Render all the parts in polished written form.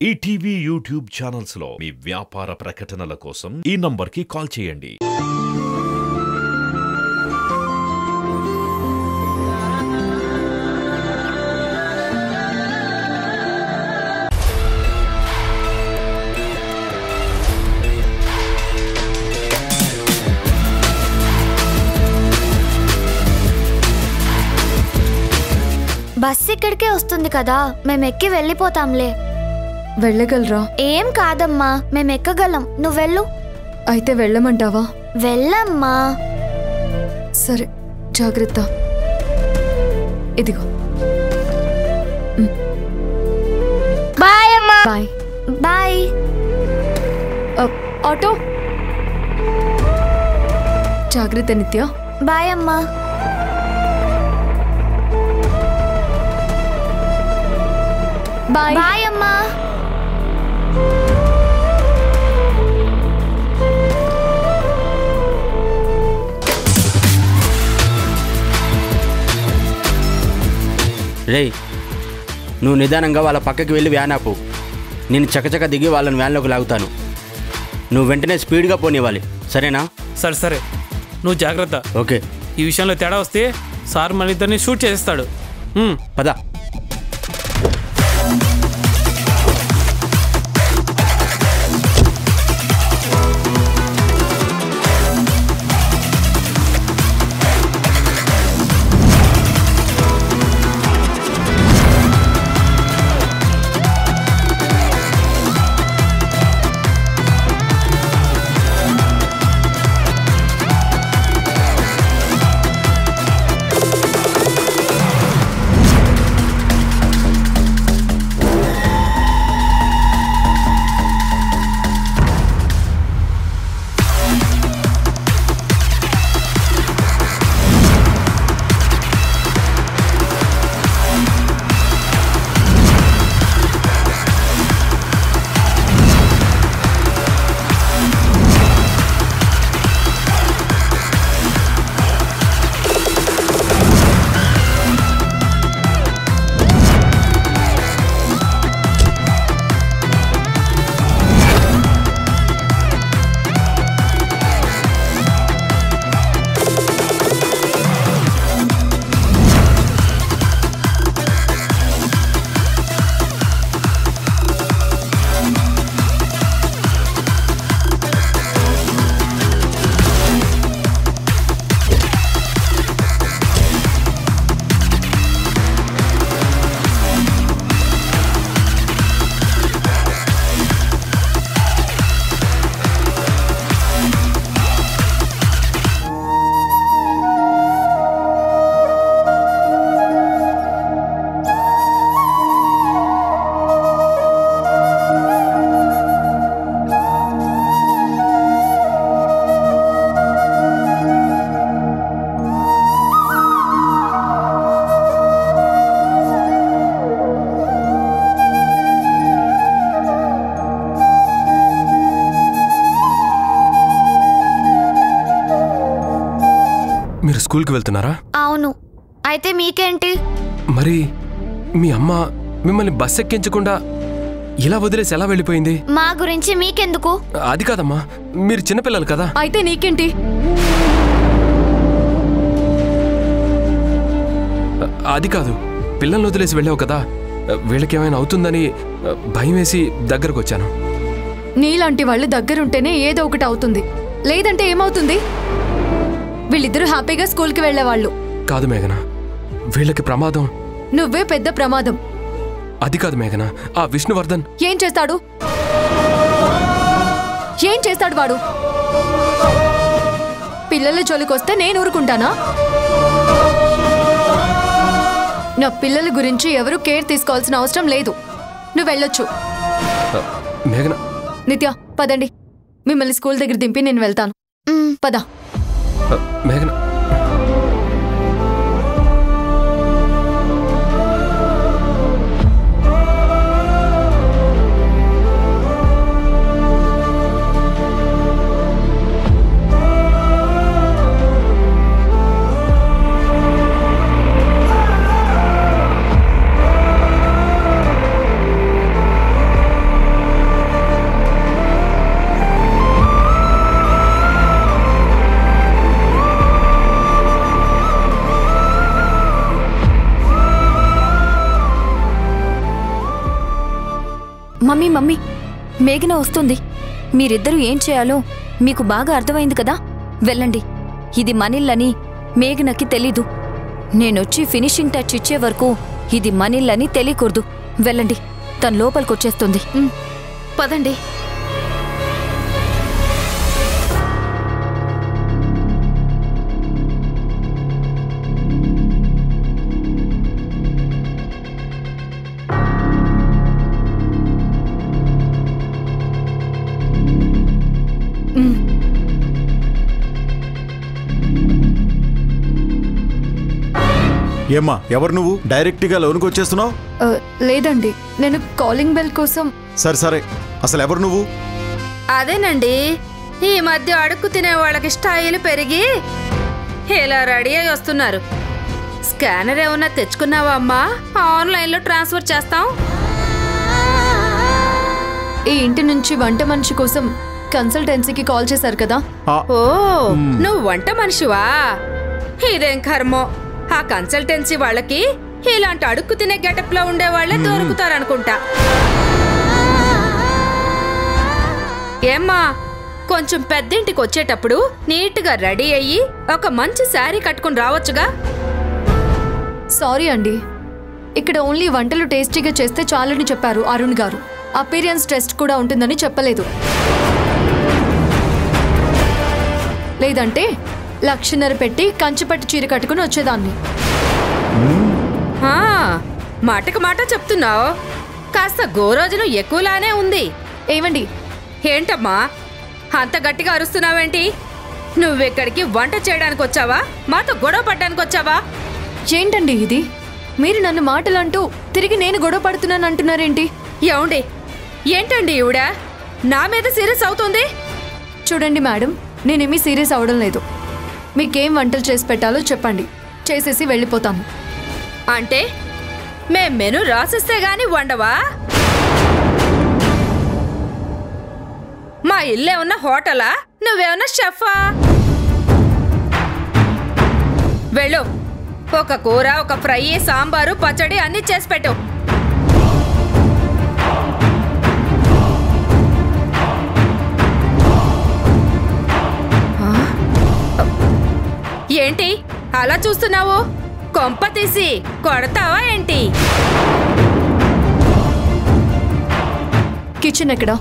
ETV YouTube channels లో మీ వ్యాపార ప్రకటనల కోసం ఈ నంబర్కి కాల్ చేయండి. బస్ ఇక్కడికే వస్తుంది కదా, మేము ఎక్కి వెళ్ళిపోతాంలే. వెళ్ళగలరా? ఏం కాదమ్మా, మేము ఎక్కగలం. నువ్వు వెళ్ళు. అయితే వెళ్ళమంటావా? వెళ్ళమ్మా. సరే, జాగ్రత్త. ఇదిగో. బాయ్ అమ్మా. Bye bye. ఆటో జాగ్రత్త నిత్య. బాయ్ అమ్మా. బాయ్ బాయ్ అమ్మా. రేయ్, నువ్వు నిదానంగా వాళ్ళ పక్కకి వెళ్ళి వ్యాన్ ఆపు. నేను చకచక దిగి వాళ్ళని వ్యాన్లోకి లాగుతాను. నువ్వు వెంటనే స్పీడ్గా పోనివ్వాలి, సరేనా? సరే సరే, నువ్వు జాగ్రత్త. ఓకే. ఈ విషయంలో తేడా వస్తే సార్ మన ఇద్దరిని షూట్ చేస్తాడు. పద. మీరు స్కూల్కి వెళ్తున్నారా? అవును. అయితే మీకేంటి? మరి మీ అమ్మ మిమ్మల్ని బస్ ఎక్కించకుండా ఇలా వదిలేసి ఎలా వెళ్ళిపోయింది? మా గురించి మీకెందుకు? అది కాదమ్మా, మీరు చిన్నపిల్లలు కదా. అయితే నీకేంటి? అది కాదు, పిల్లల్ని వదిలేసి వెళ్ళావు కదా, వీళ్ళకేమైనా అవుతుందని భయం వేసి దగ్గరకు వచ్చాను. నీలాంటి వాళ్ళు దగ్గరుంటేనే ఏదో ఒకటి అవుతుంది, లేదంటే ఏమవుతుంది? వీళ్ళిద్దరూ హ్యాపీగా స్కూల్కి వెళ్ళేవాళ్ళు. కాదు మేఘన, వీళ్ళకి ప్రమాదం. నువ్వే పెద్ద ప్రమాదం. అది కాదు మేఘన, ఆ విష్ణువర్ధన్ ఏం చేస్తాడు? ఏం చేస్తాడు వాడు? పిల్లల జోలికొస్తే నేను ఊరుకుంటానా? నా పిల్లల గురించి ఎవరు కేర్ తీసుకోవాల్సిన అవసరం లేదు. నువ్వు వెళ్ళొచ్చు. మేఘన. నిత్య, పదండి. మిమ్మల్ని స్కూల్ దగ్గర దింపి నేను వెళ్తాను. పద. మేఘన. మమ్మీ మమ్మీ మేఘన వస్తుంది. మీరిద్దరూ ఏం చేయాలో మీకు బాగా అర్థమైంది కదా. వెళ్ళండి. ఇది మనిల్లని మేఘనకి తెలీదు. నేనొచ్చి ఫినిషింగ్ టచ్ ఇచ్చే వరకు ఇది మనిల్లని తెలియకూడదు. వెళ్ళండి, తను లోపలికొచ్చేస్తుంది. పదండి. ఏమ్మా, ఎవరు నువ్వు? డైరెక్ట్గా లోనికి వచ్చేస్తున్నావు? లేదండి, నేను కాలింగ్ బెల్ కోసం. సరే సరే, అసలు ఎవరు నువ్వు? అదేనండి, ఈ మధ్య అడుక్కు తినే వాళ్ళకి స్టైల్ పెరిగి ఇలా రెడీ అయి వస్తున్నారు. స్కానర్ ఏమన్నా తెచ్చుకున్నావా అమ్మా? ఆన్లైన్లో ట్రాన్స్ఫర్ చేస్తాం. ఈ ఇంటి నుంచి వంట మనిషి కోసం కన్సల్టెన్సీకి కాల్ చేశారు కదా. ఓ, నువ్వు వంట మనిషివా? ఇదేం కర్మో. ఆ కన్సల్టెన్సీ వాళ్ళకి ఇలాంటి అడుక్కు తినే గెటప్ లో ఉండే వాళ్ళే దొరుకుతారనుకుంటా. ఏమ్మా, కొంచెం పెద్దింటికి వచ్చేటప్పుడు నీట్గా రెడీ అయ్యి ఒక మంచి శారీ కట్టుకుని రావచ్చుగా. సారీ అండి, ఇక్కడ ఓన్లీ వంటలు టేస్టీగా చేస్తే చాలని చెప్పారు అరుణ్ గారు. అపీరియన్స్ టెస్ట్ కూడా ఉంటుందని చెప్పలేదు. లేదంటే 1,50,000 పెట్టి కంచిపట్టు చీర కట్టుకుని వచ్చేదాన్ని. మాటకు మాట చెప్తున్నావు. కాస్త గోరోజును ఎక్కువలానే ఉంది. ఏమండి? ఏంటమ్మా అంత గట్టిగా అరుస్తున్నావేంటి? నువ్వెక్కడికి వంట చేయడానికి వచ్చావా, మాతో గొడవ పడ్డానికి వచ్చావా? ఏంటండి ఇది? మీరు నన్ను మాటలంటూ తిరిగి నేను గొడవ పడుతున్నాను అంటున్నారేంటి? ఏమండి, ఏంటండి ఈవిడ నా మీద సీరియస్ అవుతుంది? చూడండి మేడం, నేనేమీ సీరియస్ అవడం లేదు. మీకేం వంటలు చేసి పెట్టాలో చెప్పండి, చేసేసి వెళ్ళిపోతాను. అంటే మేం మెను రాసిస్తే గాని వండవా? మా ఇల్లేమన్నా హోటలా? నువ్వేమన్నా షెఫా? వెళ్ళు, ఒక కూర, ఒక ఫ్రై, సాంబారు, పచ్చడి అన్నీ చేసి పెట్టు. ఏంటి అలా చూస్తున్నావు? కొంప తీసి కొడతావా ఏంటి? కిచెన్ ఎక్కడా?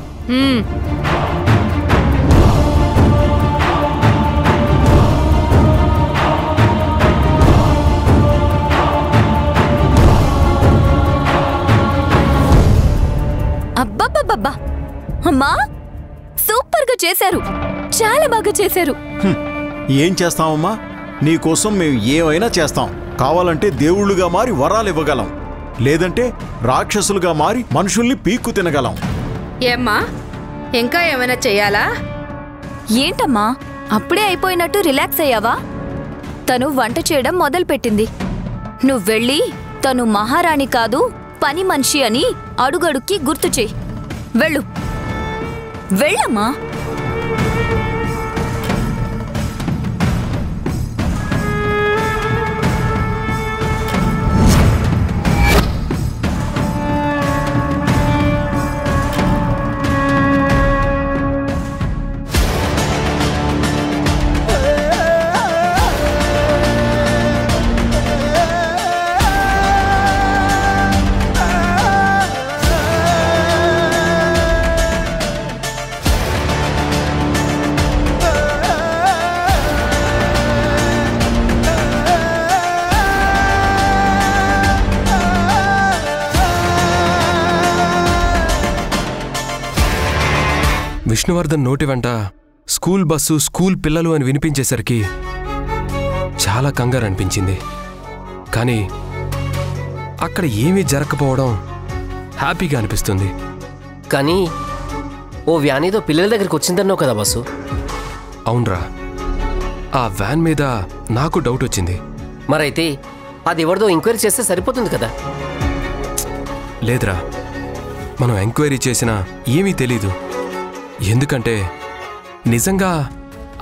అబ్బబ్బబ్బబ్బా, అమ్మా సూపర్గా చేశారు, చాలా బాగా చేశారు. ఏం చేస్తామమ్మా, నీకోసం మేము ఏమైనా చేస్తాం. కావాలంటే దేవుళ్ళుగా మారి వరాలు ఇవ్వగలం, లేదంటే రాక్షసులుగా మారి మనుషుల్ని పీక్కు తినగలం. ఏమ్మా, ఇంకా ఏమైనా చెయ్యాలా? ఏంటమ్మా అప్పుడే అయిపోయినట్టు రిలాక్స్ అయ్యావా? తను వంట చేయడం మొదలుపెట్టింది. నువ్వెళ్ళి తను మహారాణి కాదు పని మనిషి అని అడుగడుక్కి గుర్తు చెయ్యి. వెళ్ళు, వెళ్ళమ్మా. విష్ణువర్ధన్ నోటి వెంట స్కూల్ బస్సు, స్కూల్ పిల్లలు అని వినిపించేసరికి చాలా కంగారు అనిపించింది. కానీ అక్కడ ఏమీ జరగకపోవడం హ్యాపీగా అనిపిస్తుంది. కానీ ఓ వ్యాన్ ఏదో పిల్లల దగ్గరికి వచ్చిందన్నావు కదా బస్సు? అవునరా, ఆ వ్యాన్ మీద నాకు డౌట్ వచ్చింది. మరైతే అది ఎవరిదో ఎంక్వైరీ చేస్తే సరిపోతుంది కదా? లేదురా, మనం ఎంక్వైరీ చేసినా ఏమీ తెలీదు. ఎందుకంటే నిజంగా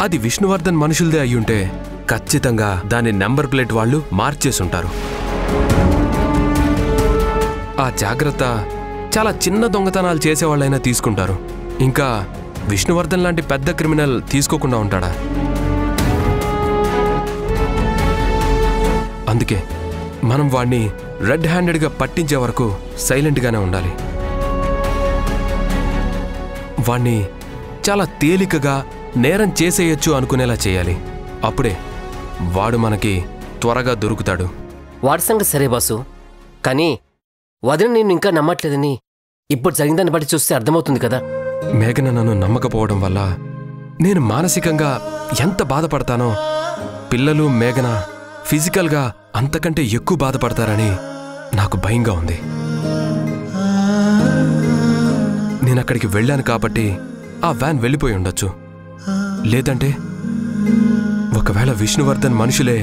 అది విష్ణువర్ధన్ మనుషులదే అయ్యుంటే ఖచ్చితంగా దాని నెంబర్ ప్లేట్ వాళ్ళు మార్చేసుంటారు. ఆ జాగ్రత్త చాలా చిన్న దొంగతనాలు చేసేవాళ్ళైనా తీసుకుంటారు. ఇంకా విష్ణువర్ధన్ లాంటి పెద్ద క్రిమినల్ తీసుకోకుండా ఉంటాడా? అందుకే మనం వాణ్ణి రెడ్ హ్యాండెడ్గా పట్టించే వరకు సైలెంట్గానే ఉండాలి. వాణ్ణి చాలా తేలికగా నేరం చేసేయచ్చు అనుకునేలా చేయాలి. అప్పుడే వాడు మనకి త్వరగా దొరుకుతాడు. వాడి సంగతి సరే బాసు, కానీ వదిన నేను ఇంకా నమ్మట్లేదని ఇప్పుడు జరిగిందాన్ని బట్టి చూస్తే అర్థమవుతుంది కదా. మేఘన నన్ను నమ్మకపోవడం వల్ల నేను మానసికంగా ఎంత బాధపడతానో పిల్లలు మేఘన ఫిజికల్గా అంతకంటే ఎక్కువ బాధపడతారని నాకు భయంగా ఉంది. నేనక్కడికి వెళ్ళాను కాబట్టి ఆ వ్యాన్ వెళ్ళిపోయి ఉండొచ్చు. లేదంటే ఒకవేళ విష్ణువర్ధన్ మనుషులే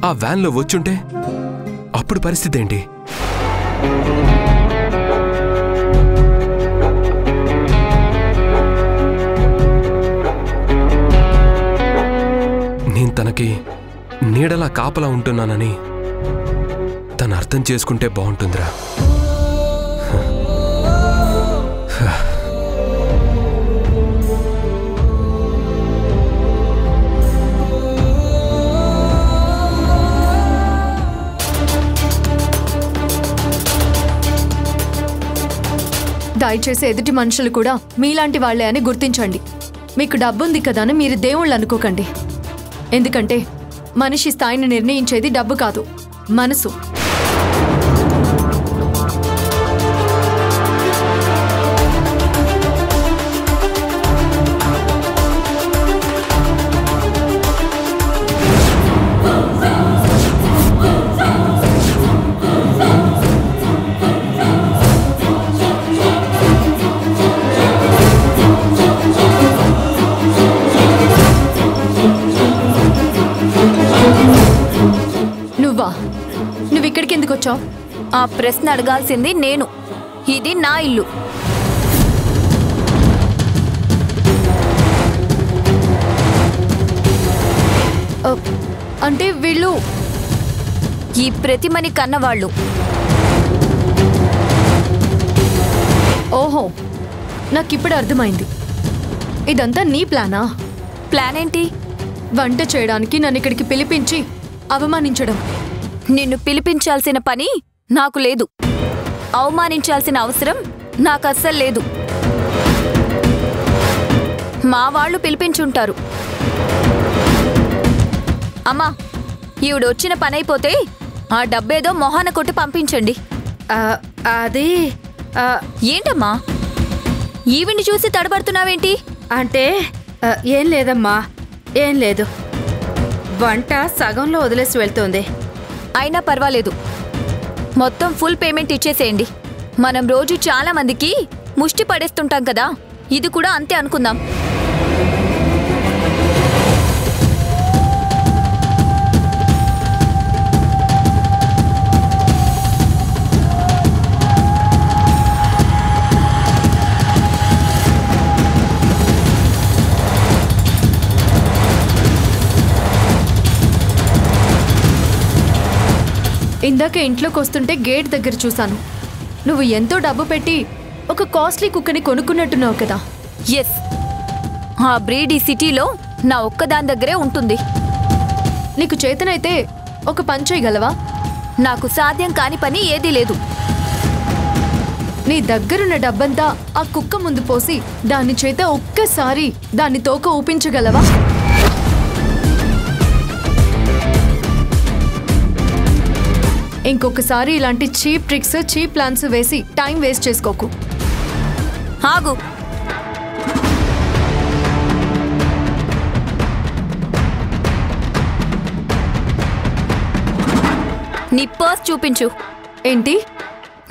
ఆ వ్యాన్లో వచ్చుంటే అప్పుడు పరిస్థితి ఏంటి? నేను తనకి నీడలా కాపలా ఉంటున్నానని తను అర్థం చేసుకుంటే బాగుంటుందిరా. దయచేసి ఎదుటి మనుషులు కూడా మీలాంటి వాళ్లే అని గుర్తించండి. మీకు డబ్బుంది కదా అని మీరు దేవుళ్ళు అనుకోకండి. ఎందుకంటే మనిషి స్థాయిని నిర్ణయించేది డబ్బు కాదు, మనసు. నువ్విక్కడికి ఎందుకు వచ్చావు? ఆ ప్రశ్న అడగాల్సింది నేను. ఇది నా ఇల్లు. అంటే వీళ్ళు ఈ ప్రతిమని కన్నవాళ్ళు. ఓహో, నాకిప్పుడు అర్థమైంది. ఇదంతా నీ ప్లానా? ప్లాన్ ఏంటి? వంట చేయడానికి నన్ను ఇక్కడికి పిలిపించి అవమానించడం. నిన్ను పిలిపించాల్సిన పని నాకు లేదు. అవమానించాల్సిన అవసరం నాకు అస్సలు లేదు. మా వాళ్ళు పిలిపించుంటారు. అమ్మా, ఈవిడొచ్చిన పనైపోతే ఆ డబ్బేదో మొహాన కొట్టి పంపించండి. అది ఏంటమ్మా ఈవిని చూసి తడబడుతున్నావేంటి? అంటే ఏం లేదమ్మా, ఏం లేదు. వంట సగంలో వదిలేసి వెళ్తోంది. అయినా పర్వాలేదు, మొత్తం ఫుల్ పేమెంట్ ఇచ్చేసేయండి. మనం రోజు చాలా మందికి ముష్టి పడేస్తుంటాం కదా, ఇది కూడా అంతే అనుకుందాం. ఇందాక ఇంట్లోకి వస్తుంటే గేట్ దగ్గర చూశాను. నువ్వు ఎంతో డబ్బు పెట్టి ఒక కాస్ట్లీ కుక్కని కొనుక్కున్నట్టున్నావు కదా? ఎస్, ఆ బ్రీడ్ ఈ సిటీలో నా ఒక్కదాని దగ్గరే ఉంటుంది. నీకు చేతనైతే ఒక పని చేయగలవా? నాకు సాధ్యం కాని పని ఏదీ లేదు. నీ దగ్గరున్న డబ్బంతా ఆ కుక్క ముందు పోసి దాని చేత ఒక్కసారి దాన్ని తోక ఊపించగలవా? ఇంకొకసారి ఇలాంటి చీప్ ట్రిక్స్, చీప్ ప్లాన్స్ వేసి టైం వేస్ట్ చేసుకోకు. ఆగు. నీ పర్స్ చూపించు. ఏంటి?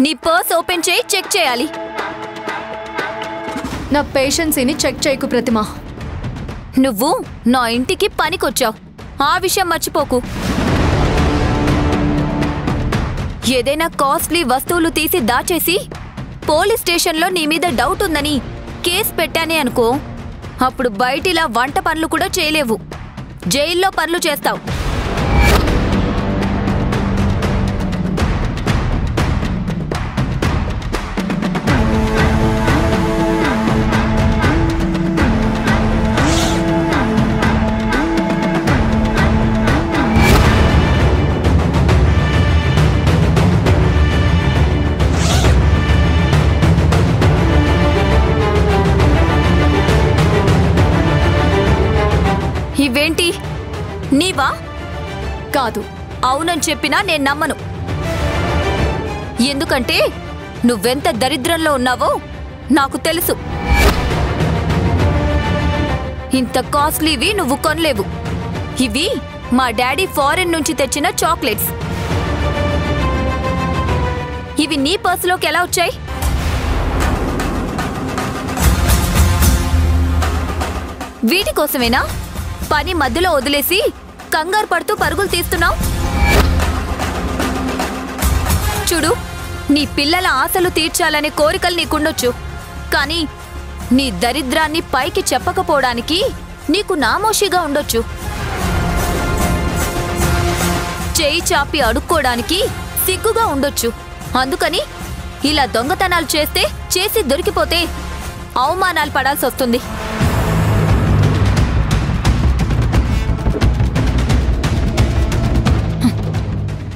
నీ పర్స్ ఓపెన్ చేయి, చెక్ చేయాలి. నా పేషెన్సీని చెక్ చేయకు ప్రతిమ. నువ్వు నా ఇంటికి పనికొచ్చావు, ఆ విషయం మర్చిపోకు. ఏదైనా కాస్ట్లీ వస్తువులు తీసి దాచేసి పోలీస్ స్టేషన్లో నీ మీద డౌట్ ఉందని కేసు పెట్టానే అనుకో, అప్పుడు బయటిలా వంట పనులు కూడా చేయలేవు, జైల్లో పనులు చేస్తావు. ఇవేంటి నీవా? కాదు. అవునని చెప్పినా నేను నమ్మను. ఎందుకంటే నువ్వెంత దరిద్రంలో ఉన్నావో నాకు తెలుసు. ఇంత కాస్ట్లీవి నువ్వు కొనలేవు. ఇవి మా డాడీ ఫారెన్ నుంచి తెచ్చిన చాక్లెట్స్. ఇవి నీ పర్సులోకి ఎలా వచ్చాయి? వీటి కోసమేనా పని మధ్యలో వదిలేసి కంగారు పడుతూ పరుగులు తీస్తున్నావు? చూడు, నీ పిల్లల ఆశలు తీర్చాలనే కోరికలు నీకుండొచ్చు, కానీ నీ దరిద్రాన్ని పైకి చెప్పకపోవడానికి నీకు నామోషిగా ఉండొచ్చు. చేయి చాపి అడుక్కోవడానికి సిగ్గుగా ఉండొచ్చు. అందుకని ఇలా దొంగతనాలు చేసి దొరికిపోతే అవమానాలు పడాల్సి వస్తుంది.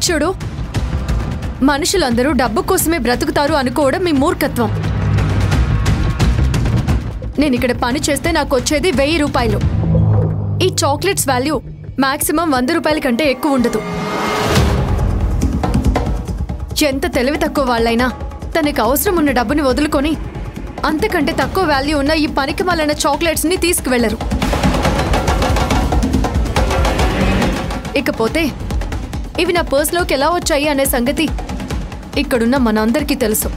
చూడు, మనుషులందరూ డబ్బు కోసమే బ్రతుకుతారు అనుకోవడం మీ మూర్ఖత్వం. నేనిక్కడ పని చేస్తే నాకు వచ్చేది 1000 రూపాయలు. ఈ చాక్లెట్స్ వాల్యూ మాక్సిమం 100 రూపాయల కంటే ఎక్కువ ఉండదు. ఎంత తెలివి తక్కువ వాళ్ళైనా తనకు అవసరం ఉన్న డబ్బుని వదులుకొని అంతకంటే తక్కువ వాల్యూ ఉన్న ఈ పనికి మాలిన చాక్లెట్స్ని తీసుకువెళ్లరు. ఇకపోతే ఇవి నా పర్స్లోకి ఎలా వచ్చాయి అనే సంగతి ఇక్కడున్న మనందరికీ తెలుసు.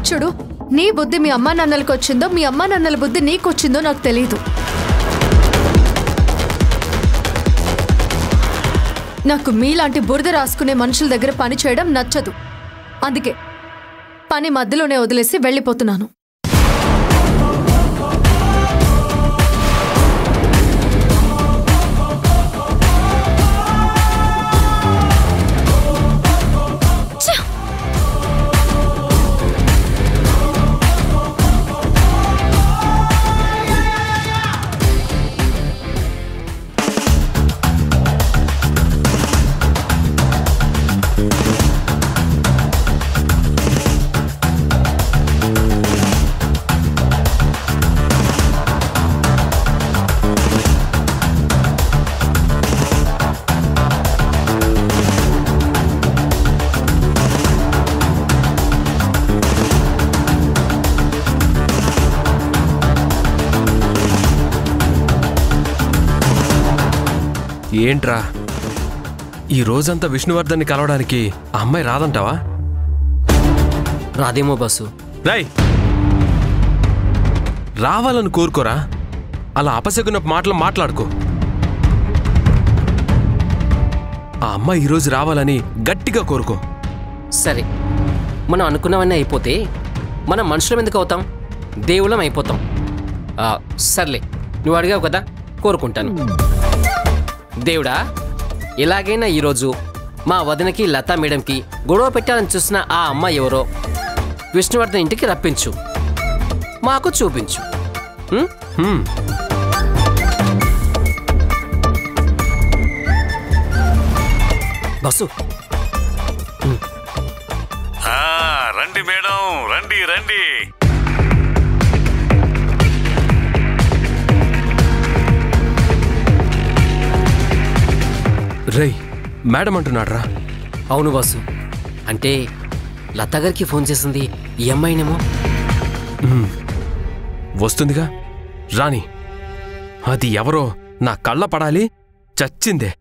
చూడు, నీ బుద్ధి మీ అమ్మా నాన్నలకు వచ్చిందో మీ అమ్మా నాన్నల బుద్ధి నీకొచ్చిందో నాకు తెలియదు. నాకు మీలాంటి బురద రాసుకునే మనుషుల దగ్గర పని చేయడం నచ్చదు. అందుకే పని మధ్యలోనే వదిలేసి వెళ్ళిపోతున్నాను. ఏంట్రా, ఈ రోజంతా విష్ణువర్ధన్ని కలవడానికి ఆ అమ్మాయి రాదంటావా? రాదేమో బస్సు. రై, రావాలని కోరుకోరా, అలా అపశకున మాటలు మాట్లాడుకో. ఆ అమ్మాయి ఈరోజు రావాలని గట్టిగా కోరుకో. సరే, మనం అనుకున్నవన్నీ అయిపోతే మనం మనుషులం ఎందుకు అవుతాం? దేవుళ్ళం అయిపోతాం. సర్లే, నువ్వు అడిగావు కదా, కోరుకుంటాను. దేవుడా, ఎలాగైనా ఈరోజు మా వదినకి లతా మేడంకి గొడవ పెట్టాలని చూసిన ఆ అమ్మాయి ఎవరో విష్ణువర్ధన్ ఇంటికి రప్పించు, మాకు చూపించు. బస్సు, రండి మేడం, రండి రండి. రై, మేడం అంటున్నాడ్రా. అవును బాసు, అంటే లతా గారికి ఫోన్ చేసింది ఈ అమ్మాయినేమో. వస్తుందిగా, రాని. అది ఎవరో నా కళ్ళ పడాలి, చచ్చిందే.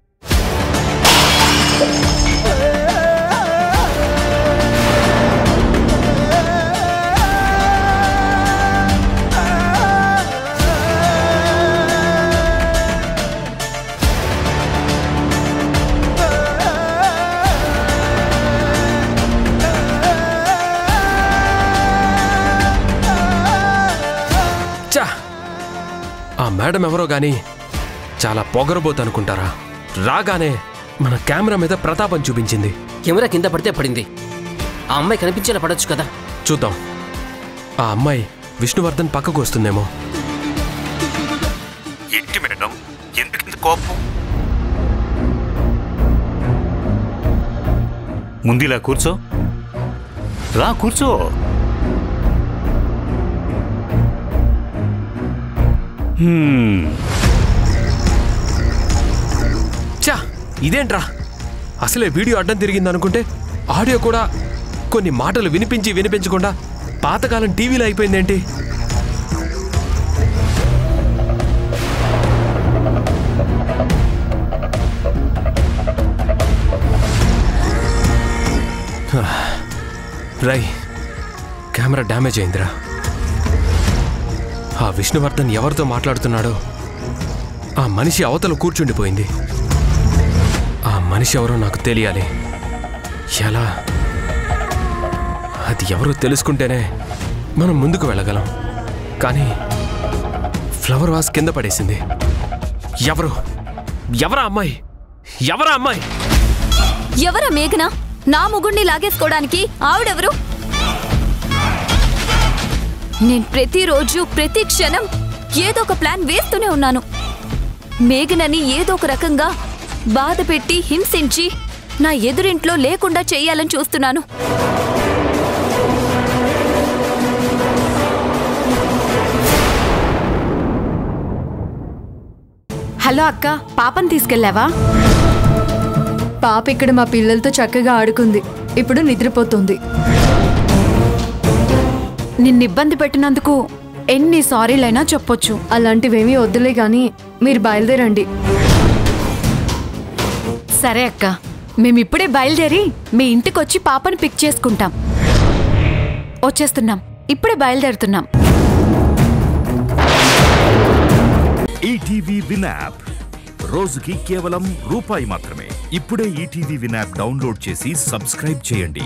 ఆ మేడం ఎవరో గాని చాలా పొగరబోతనుకుంటారా? రాగానే మన కెమెరా మీద ప్రతాపం చూపించింది. కెమెరా కింద పడితే పడింది, ఆ అమ్మాయి కనిపించేలా పడొచ్చు కదా. చూద్దాం, ఆ అమ్మాయి విష్ణువర్ధన్ పక్కకు వస్తుందేమో. ఏంటి మేడం, ఎందుకు కోపం? ముందులా కూర్చో, రా కూర్చో. చా ఇదేంట్రా, అసలే వీడియో అడ్డం తిరిగింది అనుకుంటే ఆడియో కూడా కొన్ని మాటలు వినిపించకుండా పాతకాలం టీవీలో అయిపోయిందేంటి? రై, కెమెరా డ్యామేజ్ అయిందిరా. ఆ విష్ణువర్ధన్ ఎవరితో మాట్లాడుతున్నాడో ఆ మనిషి అవతల కూర్చుండిపోయింది. ఆ మనిషి ఎవరో నాకు తెలియాలి. ఎలా? అది ఎవరో తెలుసుకుంటేనే మనం ముందుకు వెళ్ళగలం. కానీ ఫ్లవర్ వాస్ కింద పడేసింది. ఎవరా అమ్మాయి? ఎవరా మేఘన? నా ముగుణ్ణి లాగేసుకోవడానికి ఆవిడెవరు? నేను ప్రతిరోజు ప్రతి క్షణం ఏదో ఒక ప్లాన్ వేస్తూనే ఉన్నాను. మేఘనని ఏదో ఒక రకంగా బాధ పెట్టి హింసించి నా ఎదురింట్లో లేకుండా చెయ్యాలని చూస్తున్నాను. హలో అక్క, పాపని తీసుకెళ్ళావా? పాప ఇక్కడ మా పిల్లలతో చక్కగా ఆడుకుంది. ఇప్పుడు నిద్రపోతుంది. నిన్ను ఇబ్బంది పెట్టినందుకు ఎన్ని సారీలైనా చెప్పొచ్చు. అలాంటివేమీ వద్దులే గాని మీరు బయలుదేరండి. సరే అక్క, మేమిప్పుడే బయలుదేరి మీ ఇంటికొచ్చి పాపని పిక్ చేసుకుంటాం. వచ్చేస్తున్నాం, ఇప్పుడే బయలుదేరుతున్నాం. ఈటీవీ విన్ యాప్ రోజుకి కేవలం రూపాయి మాత్రమే. ఇప్పుడే ఈటీవీ విన్ యాప్ డౌన్లోడ్ చేసి సబ్స్క్రైబ్ చేయండి.